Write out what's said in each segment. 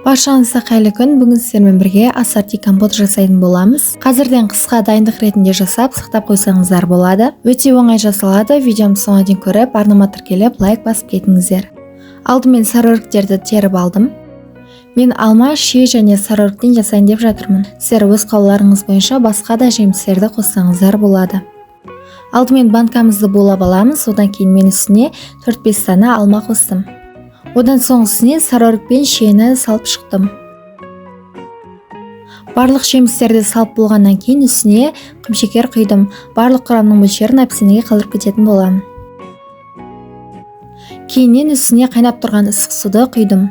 Баршаңызға қайырлы күн. Бүгін сіздермен бірге ассорти компот жасайтын боламыз. Қазірден қысқа дайындық ретінде жасап сақтап қойсаңыздар болады. Өте оңай жасалады. Видеомды соңына дейін көріп, арнама тіркеліп, лайк басып кетіңіздер. Алдымен сарыөріктерді теріп алдым. Мен алма, шие және сарыөріктен жасайын деп жатырмын. Сіздер өз қалауларыңыз бойынша басқа да жемістерді қоссаңыздар болады. Алдымен банкамызды булап аламыз. Одан кейін мен үстіне 4-5 дана алма қостым. Одан соң үстіне сарыөрік пен шиені салып шықтым. Барлық жемістерді салып болғаннан кейін үстіне құмшекер құйдым. Барлық құрамның мөлшерін әпсенеге қалдырып кететін боламын. Кейіннен үстіне қайнап тұрған ыстық суды құйдым.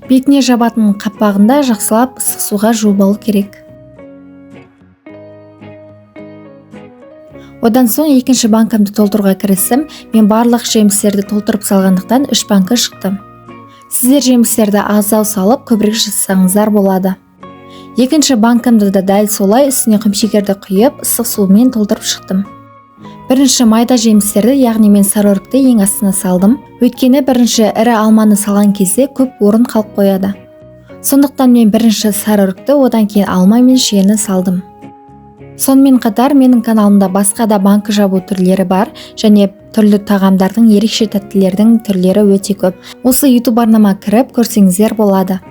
Бетіне жабатын қапағында жақсылап ыстық суға жуып алу керек. Одан соң екінші банкамды толтыруға кірістім. Мен барлық жемістерді толтырып салғандықтан 3 банка шықты. Сіздер жемістерді аздау салып, көбірек жасаңыздар болады. Екінші банкамды да дәл солай үстіне құмшекерді құйып, ыстық сумен толтырып шықтым. Бірінші майда жемістерді, яғни мен сарыөрікті ең астына салдым. Өйткені бірінші ірі алманы салған кезде көп орын қалып қояды. Сондықтан мен бірінші сарыөрікті, одан кейін алма мен шиені салдым. Сонымен қатар менің каналымда басқа да банка жабу түрлері бар, және түрлі тағамдардың, ерекше тәттілердің түрлері өте көп. Осы YouTube арнама кіріп көрсеңіздер болады.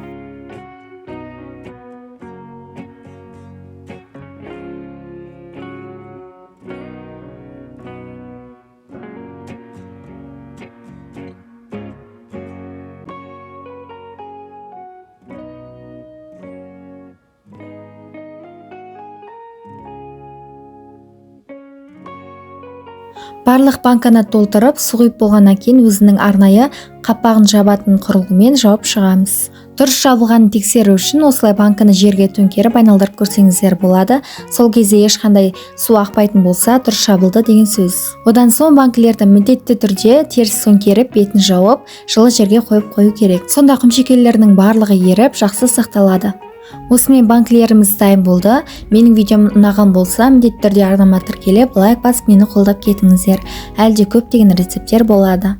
Барлық банканы толтырып, су құйып болғаннан кейін өзінің арнайы қапағын жабатын құрылғымен жауып шығамыз. Дұрыс жабылғанын тексеру үшін осылай банканы жерге төңкеріп айналдырып көрсеңіздер болады. Сол кезде ешқандай су ақпайтын болса, дұрыс жабылды деген сөз. Одан соң банкілерді міндетті түрде теріс төңкеріп, бетін жауып, жылы жерге қойып қою керек. Сонда құмшекерлерінің барлығы еріп, жақсы сақталады. Осымен банкілеріміз дайын болды. Менің видеом ұнаған болса, міндетті түрде арнама тіркеліп, лайк басып мені қолдап кетіңіздер. Әлде көптеген рецепттер болады.